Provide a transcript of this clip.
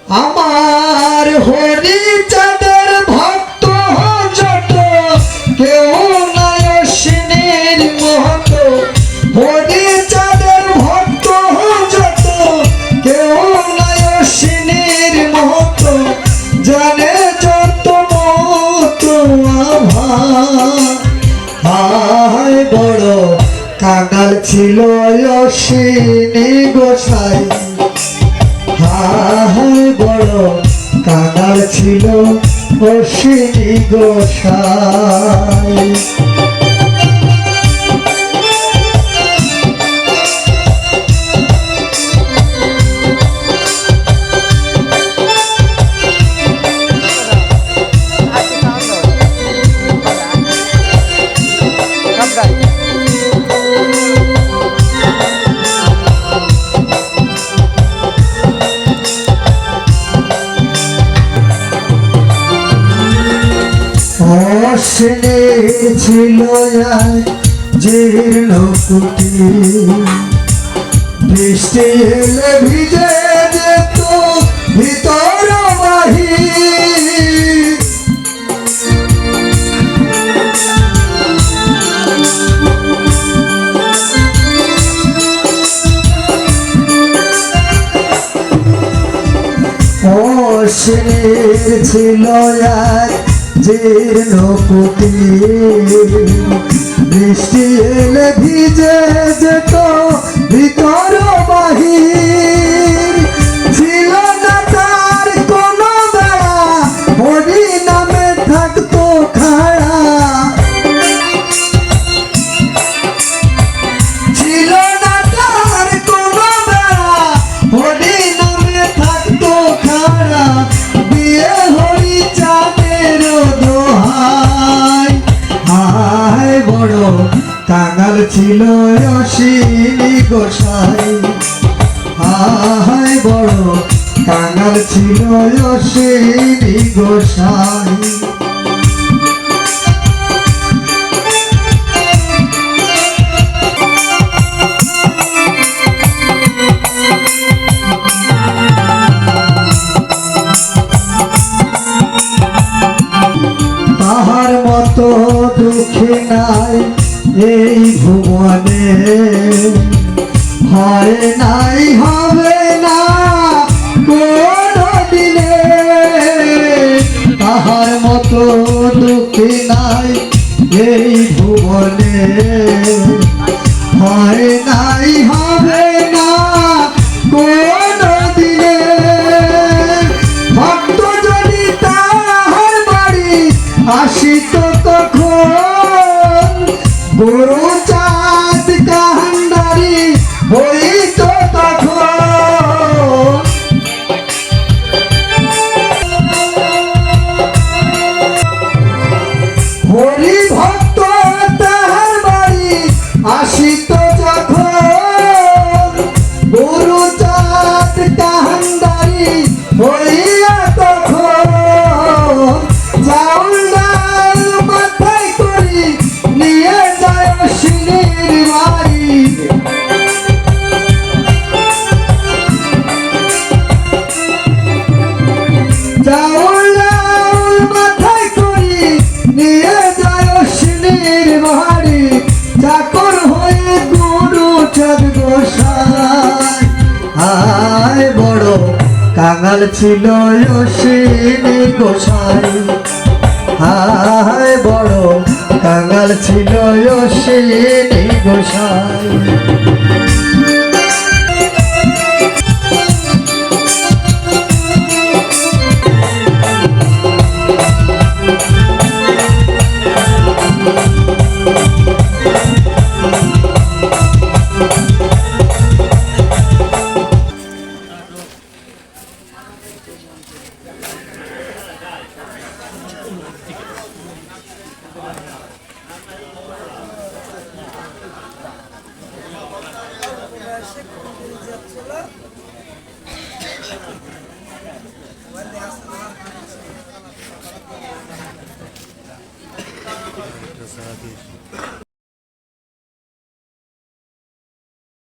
আমার হরি চাঁদের ভক্ত যত কেউ নাই অশ্বিনীর মহত। হরি চাঁদের ভক্ত যত কেউ নাই অশ্বিনীর মহত। জানে যত মত হায় বড় কাঙাল ছিল অশ্বিনী গোসাই। হায় বড় কাঙাল ছিল অশ্বিনী গোসাই। অশ্বিনী ছিল জীর্ণ কুটি, বৃষ্টি এলে ভিজে যেত ভিতর বাহির। অশ্বিনীর ছিল জীর্ণ কুটি, বৃষ্টি এলে ভিজে যেত ভিতর বাহির। ছিল না তার কোনো বেড়া, হরি নামে থাকতো খাড়া। ছিল না তার কোনো বেড়া, হরি নামে থাকতো খাড়া। বিয়ে হরি চাঁদের দোহাই, হায় বড় কাঙাল ছিল অশ্বিনী গোসাই। হায় বড় কাঙাল ছিল অশ্বিনী গোসাই। তাহার মতো দুঃখী নাই এই ভুবনে, হয় নাই হবে না কোনো দিনে। তাহার মতো দুঃখী নাই এই ভুবনে, হয় নাই হবে না কোনো দিনে। ভক্ত যদি তাহার বাড়ি আসিত তখন, গুরু চাঁদ কাহান্ডারি হইত তখন। হরি ভক্ত তাহার বাড়ি আসিত যখন, গুরু চাঁদ কাহান্ডারি হইয়া তখন। চাউল ডাল মাথায় করি নিয়ে যায় অশ্বিনীর বাড়ি। চাউল ডাল মাথায় করি নিয়ে যায় অশ্বিনীর বাড়ি। চাকর হয়ে গুরু চাঁদ গোসাই, হায় বড় কাঙাল ছিল অশ্বিনী গোসাই। হায় বড় কাঙাল ছিল অশ্বিনী গোসাই। Saat